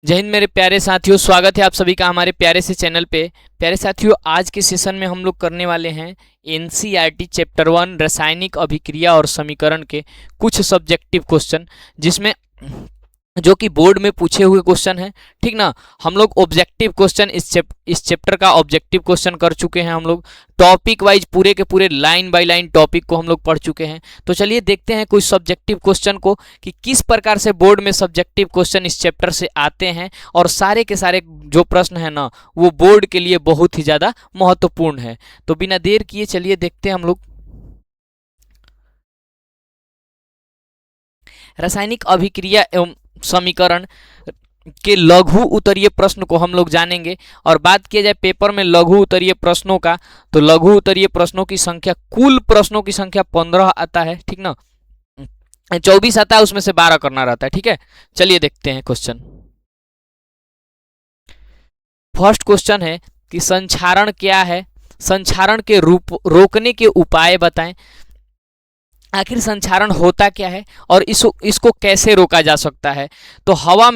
जय हिंद मेरे प्यारे साथियों, स्वागत है आप सभी का हमारे प्यारे से चैनल पे। प्यारे साथियों, आज के सेशन में हम लोग करने वाले हैं एनसीईआरटी चैप्टर 1 रासायनिक अभिक्रिया और समीकरण के कुछ सब्जेक्टिव क्वेश्चन, जिसमें जो कि बोर्ड में पूछे हुए क्वेश्चन हैं। ठीक ना, हम लोग ऑब्जेक्टिव क्वेश्चन इस चैप्टर का ऑब्जेक्टिव क्वेश्चन कर चुके हैं। हम लोग टॉपिक वाइज पूरे के पूरे लाइन बाय लाइन टॉपिक को हम लोग पढ़ चुके हैं। तो चलिए देखते हैं कुछ सब्जेक्टिव क्वेश्चन को कि किस प्रकार से बोर्ड में सब्जेक्टिव क्वेश्चन इस चैप्टर से आते हैं, और सारे के सारे जो प्रश्न है ना, वो बोर्ड के लिए बहुत ही ज़्यादा महत्वपूर्ण है। तो बिना देर किए चलिए देखते हैं हम लोग। रासायनिक अभिक्रिया एवं समीकरण के लघु उत्तरीय प्रश्न को हम लोग जानेंगे। और बात किया जाए पेपर में लघु उत्तरीय प्रश्नों का, तो लघु उत्तरीय प्रश्नों की संख्या, कुल प्रश्नों की संख्या 15 आता है। ठीक ना, 24 आता है, उसमें से 12 करना रहता है। ठीक है, चलिए देखते हैं क्वेश्चन। फर्स्ट क्वेश्चन है कि संक्षारण क्या है, संक्षारण के रूप रोकने के उपाय बताएं। आखिर संक्षारण होता क्या है और इसको कैसे रोका जा सकता है। तो हवा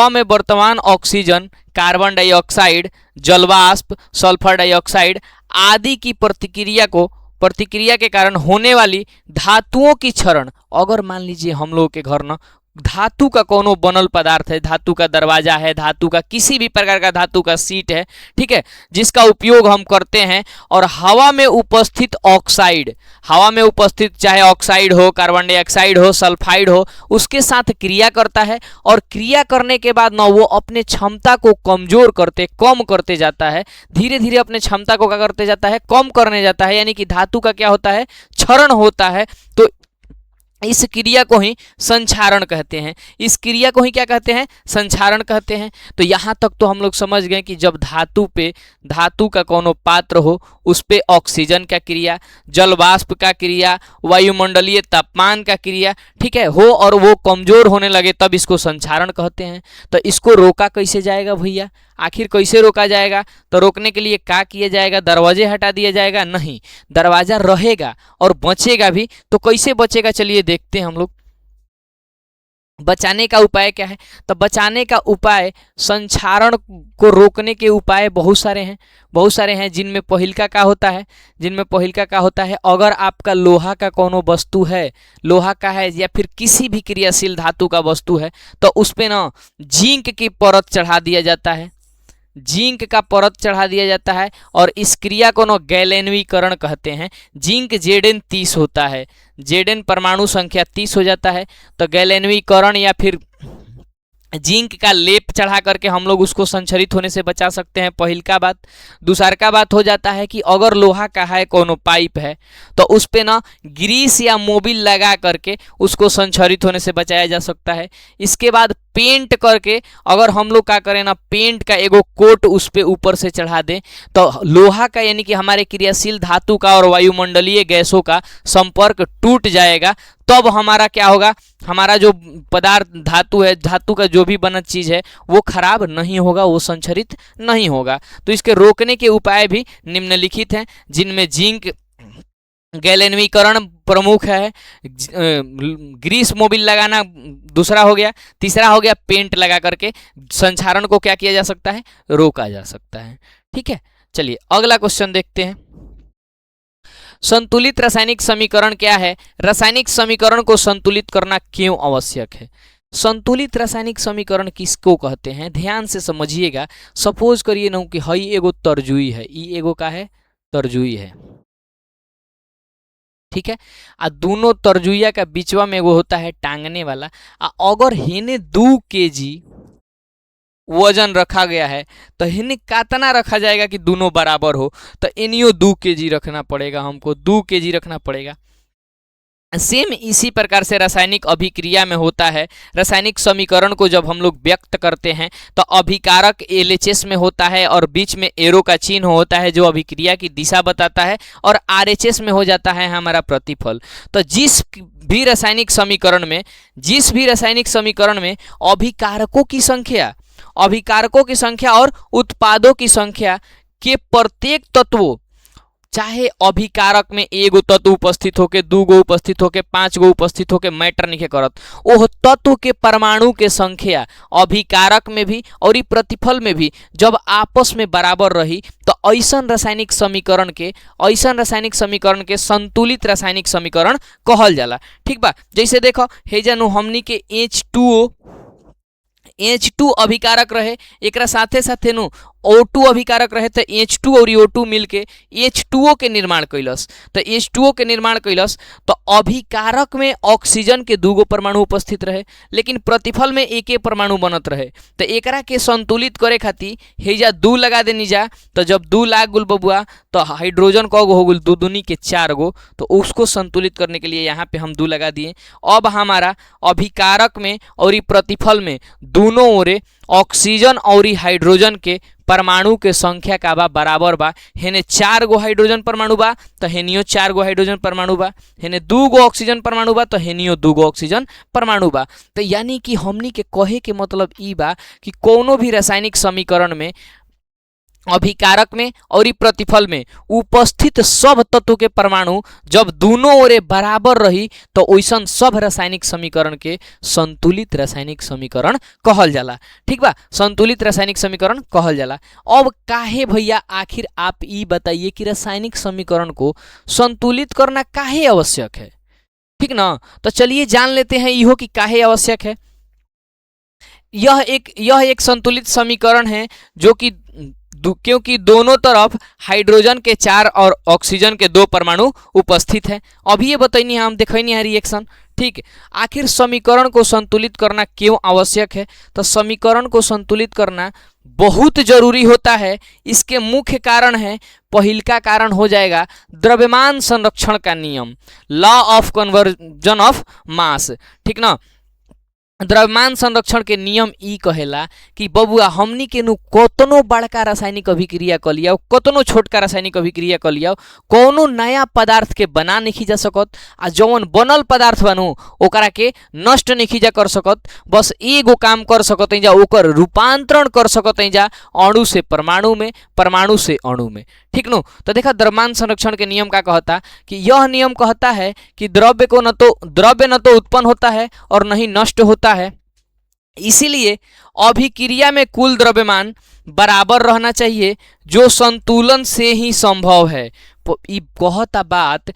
में वर्तमान ऑक्सीजन, कार्बन डाइऑक्साइड, जलवाष्प, सल्फर डाइऑक्साइड आदि की प्रतिक्रिया के कारण होने वाली धातुओं की क्षरण। अगर मान लीजिए हम लोगों के घर ना धातु का कोनो बनल पदार्थ है, धातु का दरवाजा है, धातु का किसी भी प्रकार का धातु का सीट है, ठीक है, जिसका उपयोग हम करते हैं, और हवा में उपस्थित ऑक्साइड, हवा में उपस्थित चाहे ऑक्साइड हो, कार्बन डाइऑक्साइड हो, सल्फाइड हो, उसके साथ क्रिया करता है, और क्रिया करने के बाद ना वो अपने क्षमता को कम करते जाता है, धीरे धीरे अपने क्षमता को क्या करते जाता है, कम करने जाता है। यानी कि धातु का क्या होता है, क्षरण होता है। तो इस क्रिया को ही संक्षारण कहते हैं। इस क्रिया को ही क्या कहते हैं, संक्षारण कहते हैं। तो यहाँ तक तो हम लोग समझ गए कि जब धातु का कोनो पात्र हो, उस पे ऑक्सीजन का क्रिया, जलवाष्प का क्रिया, वायुमंडलीय तापमान का क्रिया, ठीक है, हो और वो कमजोर होने लगे, तब इसको संक्षारण कहते हैं। तो इसको रोका कैसे जाएगा भैया, आखिर कैसे रोका जाएगा। तो रोकने के लिए क्या किया जाएगा, दरवाजे हटा दिया जाएगा? नहीं, दरवाजा रहेगा और बचेगा भी। तो कैसे बचेगा, चलिए देखते हैं हम लोग। बचाने का उपाय क्या है, तो बचाने का उपाय, संक्षारण को रोकने के उपाय बहुत सारे हैं जिनमें पहिलका का होता है, अगर आपका लोहा का कोनो वस्तु है, लोहा का है या फिर किसी भी क्रियाशील धातु का वस्तु है, तो उस पे ना जिंक की परत चढ़ा दिया जाता है, जिंक का परत चढ़ा दिया जाता है। और इस क्रिया को न गैलेनवीकरण कहते हैं। जिंक Zn 30 होता है, Zn परमाणु संख्या 30 हो जाता है। तो गैलेनवीकरण या फिर जिंक का लेप चढ़ा करके हम लोग उसको संक्षरित होने से बचा सकते हैं, पहिल का बात। दूसर का बात हो जाता है कि अगर लोहा का है कोनो पाइप है, तो उस पे ना ग्रीस या मोबिल लगा करके उसको संक्षरित होने से बचाया जा सकता है। इसके बाद पेंट करके, अगर हम लोग क्या करें ना, पेंट का एगो कोट उस पे ऊपर से चढ़ा दें, तो लोहा का यानी कि हमारे क्रियाशील धातु का और वायुमंडलीय गैसों का संपर्क टूट जाएगा। तब हमारा क्या होगा, हमारा जो पदार्थ धातु है, धातु का जो भी बना चीज है, वो खराब नहीं होगा, वो संक्षरित नहीं होगा। तो इसके रोकने के उपाय भी निम्नलिखित हैं, जिनमें जिंक गैलेनवीकरण प्रमुख है, ग्रीस मोबिल लगाना दूसरा हो गया, तीसरा हो गया पेंट लगा करके संक्षारण को क्या किया जा सकता है, रोका जा सकता है। ठीक है, चलिए अगला क्वेश्चन देखते हैं। संतुलित रासायनिक समीकरण क्या है, रासायनिक समीकरण को संतुलित करना क्यों आवश्यक है। संतुलित रासायनिक समीकरण किसको कहते हैं, ध्यान से समझिएगा। सपोज करिए ना कि हई एगो तरजुई है, ई एगो का है, तरजुई है, ठीक है, आ दोनों तरजुइया का बीचवा में एगो होता है टांगने वाला। अगर हेने 2 kg वजन रखा गया है, तो हिने कितना रखा जाएगा कि दोनों बराबर हो, तो इनियो 2 kg रखना पड़ेगा, हमको 2 kg रखना पड़ेगा। सेम इसी प्रकार से रासायनिक अभिक्रिया में होता है। रासायनिक समीकरण को जब हम लोग व्यक्त करते हैं, तो अभिकारक LHS में होता है और बीच में एरो का चिन्ह होता है जो अभिक्रिया की दिशा बताता है, और RHS में हो जाता है हमारा प्रतिफल। तो जिस भी रासायनिक समीकरण में अभिकारकों की संख्या और उत्पादों की संख्या के प्रत्येक तत्वों चाहे अभिकारक में एगो तत्व उपस्थित होके, दूगो उपस्थित होके, 5 गो उपस्थित होके मैटर नहीं करत। ओह तत्व के परमाणु के संख्या अभिकारक में भी और प्रतिफल में भी जब आपस में बराबर रही तो ऐसन रासायनिक समीकरण के संतुलित रासायनिक समीकरण कहल जाला। ठीक बा, जैसे देखो हेजा नु हमनी के H2 अभिकारक रहे, एकरा साथे साथे नु O2 अभिकारक रहे, तो H2 और O2 मिलके H2O के निर्माण कैलस। तो H2O के निर्माण कैलस तो अभिकारक में ऑक्सीजन के दूगो परमाणु उपस्थित रहे, लेकिन प्रतिफल में एक परमाणु बनत रहे। तो एकरा के संतुलित करे खातिर हेजा 2 लगा देनी जा। तो जब 2 लाग गुल बबुआ तो हाइड्रोजन कगो हो गुल, 2 दूनी के 4 गो। तो उसको संतुलित करने के लिए यहाँ पे हम 2 लगा दिए। अब हमारा अभिकारक में और प्रतिफल में दोनों ओरे ऑक्सीजन और हाइड्रोजन के परमाणु के संख्या का बा बराबर बा। हेने 4 गो हाइड्रोजन परमाणु बा तो हेनियो 4 गो हाइड्रोजन परमाणु बा, हेने 2 गो ऑक्सीजन परमाणु बा तो हेनियो 2 गो ऑक्सीजन परमाणु बा। तो यानी कि हमनी के कहे के मतलब ई बा कि कोनो भी रासायनिक समीकरण में अभिकारक में और प्रतिफल में उपस्थित सब तत्व के परमाणु जब दोनों ओरे बराबर रही तो वैसन सब रासायनिक समीकरण के संतुलित रासायनिक समीकरण कहल जाला। ठीक बा, संतुलित रासायनिक समीकरण कहल जाला। अब काहे भैया आखिर आप ई बताइए कि रासायनिक समीकरण को संतुलित करना काहे आवश्यक है। ठीक ना, तो चलिए जान लेते हैं इहो कि काहे आवश्यक है। यह एक संतुलित समीकरण है जो कि क्योंकि दोनों तरफ हाइड्रोजन के 4 और ऑक्सीजन के 2 परमाणु उपस्थित है। अभी ये बताइए हम देखनी है रिएक्शन। ठीक, आखिर समीकरण को संतुलित करना क्यों आवश्यक है। तो समीकरण को संतुलित करना बहुत जरूरी होता है। इसके मुख्य कारण है, पहिलका कारण हो जाएगा द्रव्यमान संरक्षण का नियम, law of conversion of mass. ठीक ना, द्रव्यमान संरक्षण के नियम ई कहेला कि बबुआ हमनी के नु कतनो बड़का रासायनिक अभिक्रिया कर लिया, कतनो छोटका रासायनिक अभिक्रिया कर लिया, कोनो नया पदार्थ के बना नहीं जा सकत। आ जौन बनल पदार्थ बनू ओकरा के नष्ट नहीं जा कर सकत। बस एगो काम कर सकत जा, ओकर रूपांतरण कर सकत जा अणु से परमाणु में, परमाणु से अणु में। ठीक नो, तो देखा द्रव्यमान संरक्षण के नियम का कहता कि यह नियम कहता है कि द्रव्य न तो उत्पन्न होता है और नहीं नष्ट होता है। इसीलिए अभिक्रिया में कुल द्रव्यमान बराबर रहना चाहिए, जो संतुलन से ही संभव है। ई कहता बात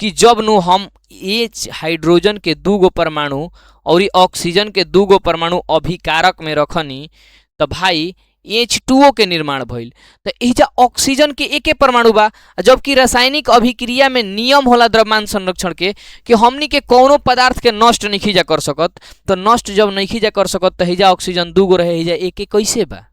कि जब नु हम H हाइड्रोजन के 2 गो परमाणु और ऑक्सीजन के 2 गो परमाणु अभिकारक में रखनी तो भाई H2O के निर्माण भइल। तो एजा ऑक्सीजन के एके परमाणु बा, जबकि रासायनिक अभिक्रिया में नियम होला द्रव्यमान संरक्षण के कि हमनी के कोनो पदार्थ के नष्ट नहीं जा कर सकत। तो नष्ट जब नहीं जा कर सकत तो हेजा ऑक्सीजन 2 गो रहे, हेजा एके कैसे बा,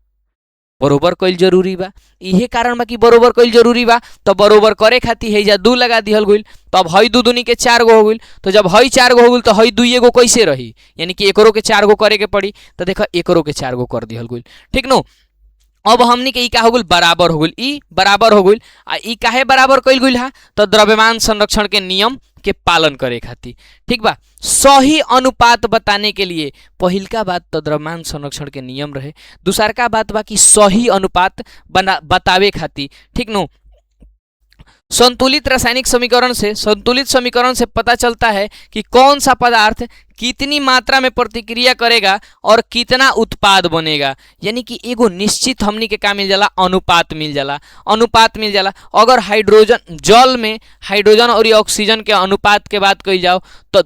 बरोबर कईल जरूरी बा। इहे कारण बा कि बरोबर कईल जरूरी बा। तो बरोबर करे खातिर हेजा 2 लगा दिहल गइल। तो अब हई 2 दूनी के 4 गो हो गइल। तो जब हई 4 गो हो गइल तो हई 2 गो कैसे रही, यानी कि एकरो के 4 गो करे के पड़ी। तो देखा एकरो के 4 गो कर दिहल गइल। ठीक नो, अब हमनी के ई का हो गइल, बराबर हो गइल, ई बराबर हो गइल। आ ई काहे बराबर कईल गइल है, तो द्रव्यमान संरक्षण के नियम के पालन करे खातिर। ठीक बा, सही अनुपात बताने के लिए पहिलका बात तो द्रव्यमान संरक्षण के नियम रहे, दूसरका बात बा कि सही अनुपात बतावे खातिर। ठीक नो, संतुलित रासायनिक समीकरण से पता चलता है कि कौन सा पदार्थ कितनी मात्रा में प्रतिक्रिया करेगा और कितना उत्पाद बनेगा। यानी कि एगो निश्चित हमनी के का मिल जाला, अनुपात मिल जाला। अगर जल में हाइड्रोजन और ऑक्सीजन के अनुपात के बात कही जाओ तो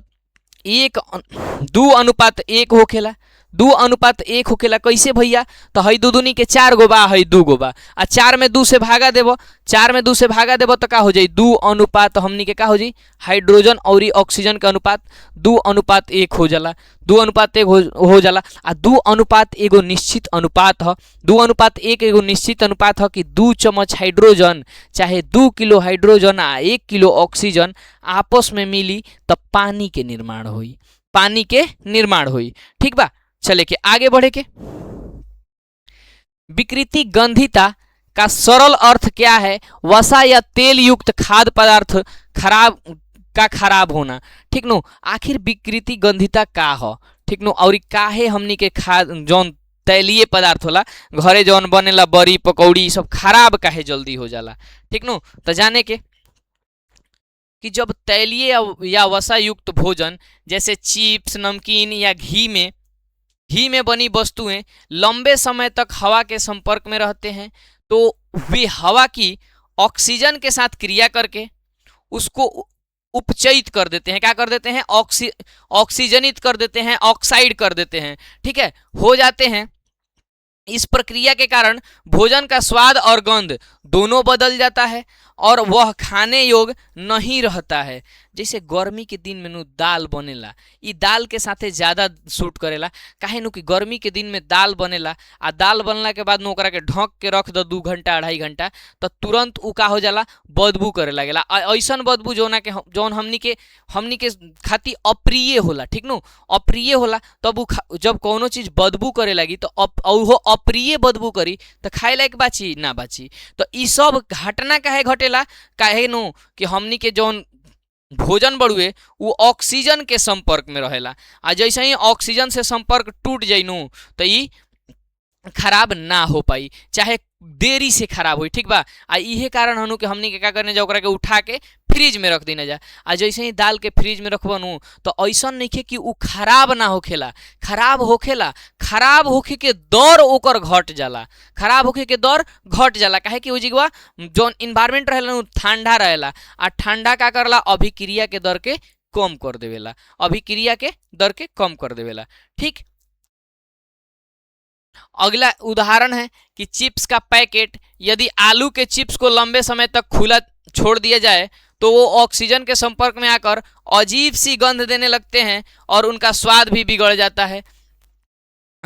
2:1 होखेला। 2:1 होखेला कैसे भैया, तो हई 2 दूनी के 4 गो बा, हई 2 गो बा, आ 4 में 2 से भागा देबो, 4 में 2 से भागा देबो तो का हो जाई, 2:1 हमनी के का हो जाई, हाइड्रोजन और ऑक्सीजन के अनुपात 2:1 हो जाला। 2:1 हो जाला। आ 2:1 एगो निश्चित अनुपात ह। 2:1 एगो निश्चित अनुपात ह कि 2 चम्मच हाइड्रोजन चाहे 2 किलो हाइड्रोजन आ 1 किलो ऑक्सीजन आपस में मिली तो पानी के निर्माण होई। ठीक बा, चले के आगे बढ़े के। विकृति गंधिता का सरल अर्थ क्या है, वसा या तेल युक्त खाद्य पदार्थ खराब होना। ठीक नो, आखिर विकृति गंधिता का हो। ठीक नो, और काहे हमनी के जौन तैलीय पदार्थ होला, घरे जौन बनेला बड़ी पकौड़ी ई सब खराब काहे जल्दी हो जाला, ठीक नु। तो जाने के कि जब तैलीय या वसा युक्त भोजन जैसे चिप्स, नमकीन या घी में बनी वस्तुएं लंबे समय तक हवा के संपर्क में रहते हैं, तो वे हवा की ऑक्सीजन के साथ क्रिया करके उसको उपचयित कर देते हैं। क्या कर देते हैं? ऑक्सीजनित कर देते हैं, ऑक्साइड कर देते हैं, ठीक है, हो जाते हैं। इस प्रक्रिया के कारण भोजन का स्वाद और गंध दोनों बदल जाता है और वह खाने योग्य नहीं रहता है। जैसे गर्मी के दिन में दाल बनेला, ई दाल के साथे ज़्यादा सूट करेला, काहे नु कि गर्मी के दिन में दाल बनेला आ दाल बनला के बाद ओकरा के ढक के रख दो 2 घंटा 2.5 घंटा, तो तुरंत उ का हो जाला, बदबू करे लगेला। ऐसन बदबू जौन हमनी के खाती अप्रिय होला, ठीक नु, अप्रिय होला। तब जब कोनो चीज़ बदबू करे लगी तो वो अप्रिय बदबू करी तो खाए लायक बाची ना बाची। तो ई सब घटना काहे घटेला? काहे नु कि हमनी के जौन भोजन बड़ुए वो ऑक्सीजन के संपर्क में रहेला, आ जैसे ही ऑक्सीजन से संपर्क टूट जाइनु तो ई खराब ना हो पाई, चाहे देरी से खराब हुई, ठीक बा। आ इहे कारण हनु कि हमनी के क्या करने जा, ओकरा के उठा के फ्रिज में रख देना जा। आ जैसे ही दाल के फ्रिज में रखबनु तो ऐसा नहीं खे कि उ खराब ना होखेला, खराब होखेला, खराब होखे के दर ओकर घट जाला, खराब होखे के दर घट जाला। काहे कि उजिगवा जौन इन्वायरमेंट रहेला ठंडा रहेला, आ ठंडा का करला, अभिक्रिया के दर के कम कर देवेला, अभिक्रिया के दर के कम कर देवेला, ठीक। अगला उदाहरण है कि चिप्स का पैकेट, यदि आलू के चिप्स को लंबे समय तक खुला छोड़ दिया जाए तो वो ऑक्सीजन के संपर्क में आकर अजीब सी गंध देने लगते हैं और उनका स्वाद भी बिगड़ जाता है।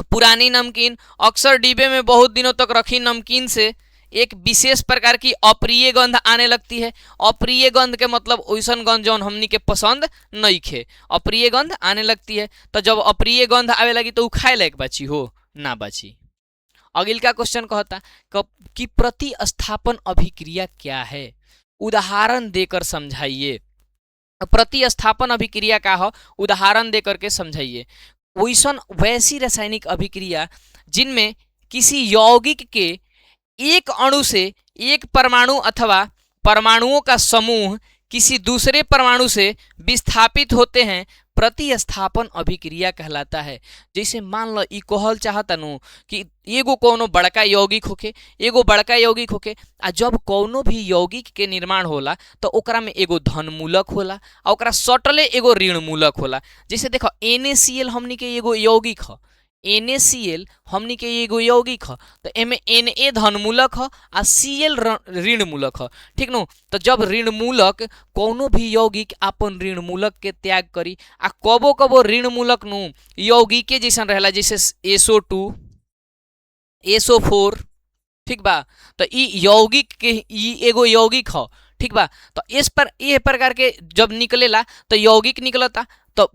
पुरानी नमकीन, अक्सर डिब्बे में बहुत दिनों तक रखी नमकीन से एक विशेष प्रकार की अप्रिय गंध आने लगती है। अप्रिय गंध के मतलब वैसन गंध जौन हमनी के पसंद नहीं खे, अप्रिय गंध आने लगती है। तो जब अप्रिय गंध आवे लगी तो उ खाए लायक बाची हो ना बाची। अगिल का क्वेश्चन कहता कि प्रतिस्थापन अभिक्रिया क्या है, उदाहरण देकर समझाइए। प्रतिस्थापन अभिक्रिया का हो, उदाहरण देकर के समझाइए। वैसी रासायनिक अभिक्रिया जिनमें किसी यौगिक के एक अणु से एक परमाणु अथवा परमाणुओं का समूह किसी दूसरे परमाणु से विस्थापित होते हैं, प्रतिस्थापन अभिक्रिया कहलाता है। जैसे मान लो ई कहल चाहता नु कि एगो कोनो बड़का यौगिक होके, एगो बड़का यौगिक होके, आ जब कोनो भी यौगिक के निर्माण होला तो ओकरा में एगो धनमूलक होला आ ओकरा सटले एगो ऋणमूलक होला। जैसे देखो NaCl हमनी के एगो यौगिक ह, NaCl हमनी के एगो यौगिक ह, तो एमे Na धनमूलक ह आ Cl ऋणमूलक ह, ठीक नु। तो जब ऋणमूलक कोनो भी यौगिक अपन ऋणमूलक के त्याग करी आ कबो कबो ऋणमूलक नु यौगिक के जैसन रहेला, जैसे SO2 SO4, ठीक बा। तो ई यौगिक के ई एगो यौगिक ह, ठीक बा। तो इस पर ये प्रकार के जब निकलेला तो यौगिक निकलता, तो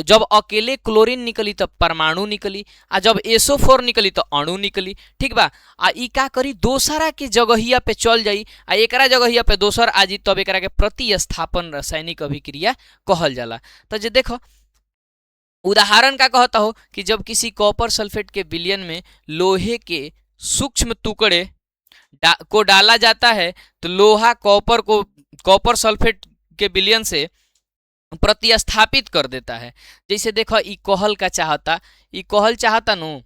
जब अकेले क्लोरीन निकली तो परमाणु निकली, आ जब SO4 निकली तो अणु निकली, ठीक बा। आ ई का करी, दोसरा के जगहिया पे चल जाई आ एकरा जगहिया पे दोसर आ जी, तब एकरा के प्रतिस्थापन रासायनिक अभिक्रिया कहल जाला। तो जे देखो उदाहरण का कहता हो कि जब किसी कॉपर सल्फेट के विलयन में लोहे के सूक्ष्म टुकड़े को डाला जाता है तो लोहा कॉपर सल्फेट के विलयन से प्रतिस्थापित कर देता है। जैसे देखो ई कहल चाहता नु,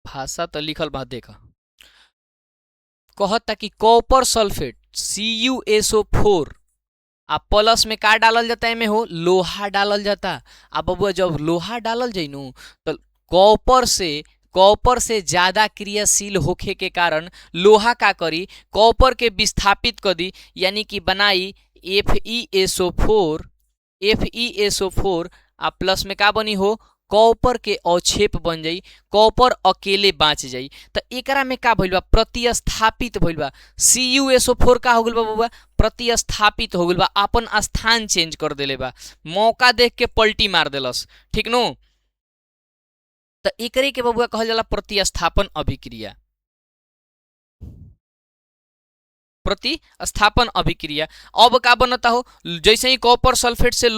भाषा तो लिखल बा, देखा कहता कि कॉपर सल्फेट CuSO4 आ प्लस में का डालल जाता है, में हो लोहा डालल जाता। आ बबुआ जब लोहा डालल जाइनु तो कॉपर से ज्यादा क्रियाशील होखे के कारण लोहा का करी, कॉपर के विस्थापित कर दी, यानी कि बनाई FeSO4 आ प्लस में का बनी हो, कॉपर के अवक्षेप बन जाई, कॉपर अकेले बाँच जाई। तो एकरा में का भइल बा, प्रतिस्थापित भइल बा। CuSO4 का हो गइल बा बबुआ, प्रतिस्थापित हो गइल बा, अपन स्थान चेंज कर देले बा, मौका देख के पलटी मार देलस, ठीक नो। तो एकरे के बबुआ कहल जाला प्रतिस्थापन अभिक्रिया। प्रतिस्थापन अभिक्रिया। अब का बनता हो, जैसे ही कॉपर सल्फेट से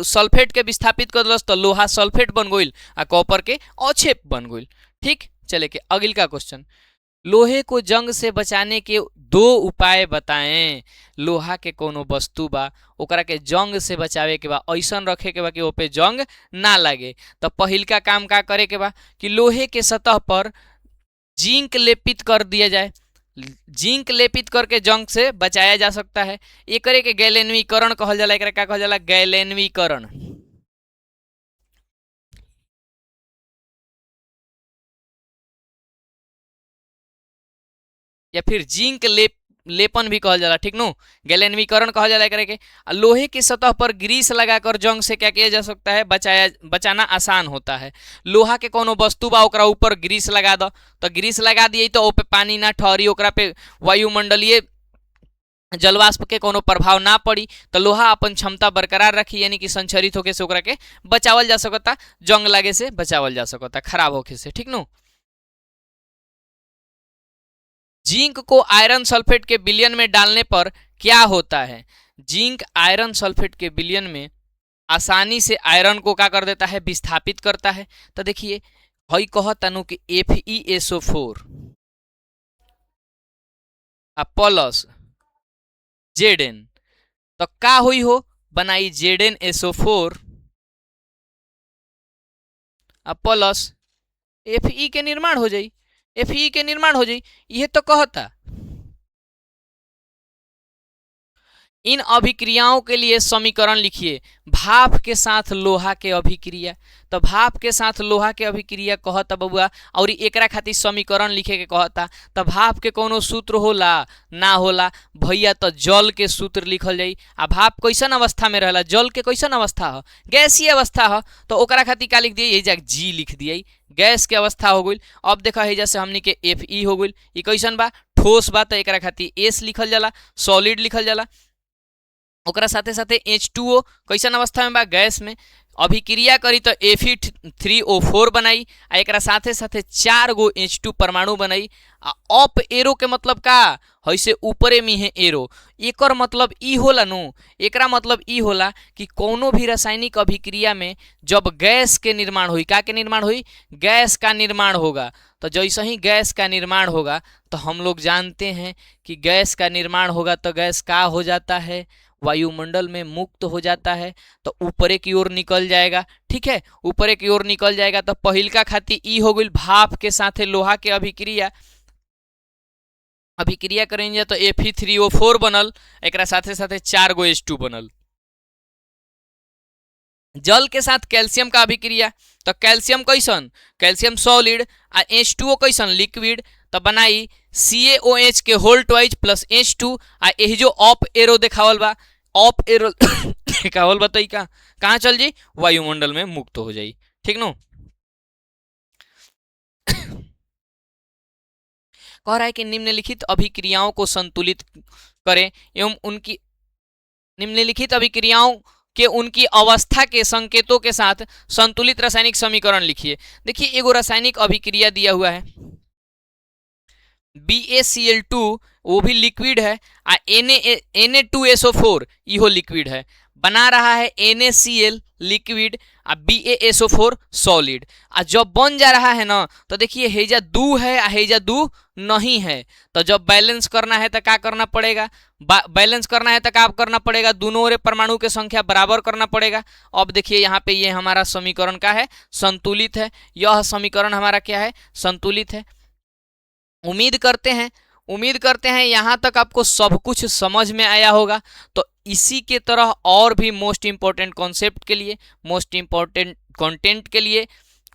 सल्फेट के विस्थापित कर दलस तो लोहा सल्फेट बन गई आ कॉपर के अक्षेप बन गई। ठीक, चले के अगिल का क्वेश्चन, लोहे को जंग से बचाने के 2 उपाय बताएं। लोहा के कोनो वस्तु बा, ओकरा के जंग से बचावे के बा, ऐसन रखे के बा कि ओपे जंग ना लगे। तो पहिल का काम का करे के बा कि लोहे के सतह पर जिंक लेपित कर दिया जाए। जिंक लेपित करके जंग से बचाया जा सकता है। एक के गैलेनवीकरण कहल जाला। एकरा का कहल जाला? गैलेनवीकरण। या फिर जिंक लेपन भी कहल जाला। ठीक नो, गैलेनवीकरण कहल जाला एकरा के। लोहे की सतह पर ग्रीस लगाकर जंग से क्या किया जा सकता है? बचाना आसान होता है। लोहा के कोनो वस्तु बा, ओकरा ऊपर ग्रीस लगा दो, तो ग्रीस लगा दिए तो ओपे पानी ना ठहरी, ओकरा पे वायुमंडलीय जलवाष्प के कोनो प्रभाव ना पड़ी, तो लोहा अपन क्षमता बरकरार रखी, यानी कि संचरित होके से ओकरा के बचावल जा सकता, जंग लगे से बचावल जा सकता, खराब होके से। ठीक नो, जिंक को आयरन सल्फेट के विलयन में डालने पर क्या होता है? जिंक आयरन सल्फेट के विलयन में आसानी से आयरन को क्या कर देता है? विस्थापित करता है। तो देखिए हई कहतनु कि FeSO4 प्लस Zn, तो का हुई हो? बनाई ZnSO4 प्लस Fe के निर्माण हो जाई। Fe के निर्माण हो जाई, यह तो कहता। इन अभिक्रियाओं के लिए समीकरण लिखिए। भाप के साथ लोहा के अभिक्रिया, तो भाप के साथ लोहा के अभिक्रिया कहता बबुआ, और एकरा खातिर समीकरण लिखे के कहता। तो भाप के कोनो सूत्र होला? ना होला भैया, तो जल के सूत्र लिखल जाई। आ भाप कैसन अवस्था में रहला? जल के कैसन अवस्था हो? गैसीय अवस्था हो, तो ओकरा खातिर का लिख दिए? यही जा G लिख दिए, गैस के अवस्था हो गई। अब देखा है जैसे हमनी के Fe हो गई, ये कैसन बा? ठोस बा, तो एकरा खातिर S लिखल जाला, सॉलिड लिखल जाला। ओकरा साथे साथे H2O कैसन अवस्था में बा? गैस में। अभिक्रिया करी तो Fe3O4 बनाई, आ एकरा साथे साथे 4 गो H2 परमाणु बनाई। आ अप एरो के मतलब का? ऐसे ऊपरे में है एरो। एकर मतलब ई होला नु, एकरा मतलब ई होला कि कोनो भी रासायनिक अभिक्रिया में जब गैस के निर्माण हुई, का के निर्माण हुई? गैस का निर्माण होगा। तो जैसे ही गैस का निर्माण होगा तो हम लोग जानते हैं कि गैस का निर्माण होगा तो गैस का हो जाता है? वायुमंडल में मुक्त हो जाता है, तो ऊपरे की ओर निकल जाएगा। ठीक है, ऊपरे की ओर निकल जाएगा। तो पहिलका खातिर ई हो गई भाप के साथे लोहा के अभिक्रिया करेंगे तो Fe3O4 बनल, एकरा साथे साथे 4 गो H2 बनल। जल के साथ कैल्शियम का अभिक्रिया, तो कैल्शियम कैसन? कैल्शियम सॉलिड, आ H2O कैसन? लिक्विड। तो बनाई CaOH के होल ट्वाइज प्लस H2, आ यही जो ऑप एरो देखावल बा, ऑप एरो देखावल बताई का कहाँ चल जाई? वायुमंडल में मुक्त हो जाई। ठीक नो, कह रहा है कि निम्नलिखित अभिक्रियाओं को संतुलित करें एवं उनकी निम्नलिखित अभिक्रियाओं के उनकी अवस्था के संकेतों के साथ संतुलित रासायनिक समीकरण लिखिए। देखिए एगो रासायनिक अभिक्रिया दिया हुआ है, BaCl2 वो भी लिक्विड है, आ Na2SO4 इहो लिक्विड है। बना रहा है NaCl लिक्विड, आ BaSO4 सॉलिड। आ जब बन जा रहा है ना, तो देखिए हेजा 2 है आ हेजा 2 नहीं है। तो जब बैलेंस करना है तो क्या करना पड़ेगा? बैलेंस करना है तो क्या करना पड़ेगा? दोनों रे परमाणु की संख्या बराबर करना पड़ेगा। अब देखिए यहाँ पे ये हमारा समीकरण का है? संतुलित है। यह समीकरण हमारा क्या है? संतुलित है। उम्मीद करते हैं यहाँ तक आपको सब कुछ समझ में आया होगा। तो इसी के तरह और भी मोस्ट इंपॉर्टेंट कॉन्सेप्ट के लिए, मोस्ट इंपॉर्टेंट कंटेंट के लिए,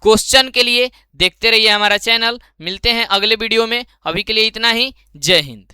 क्वेश्चन के लिए देखते रहिए हमारा चैनल। मिलते हैं अगले वीडियो में, अभी के लिए इतना ही। जय हिंद।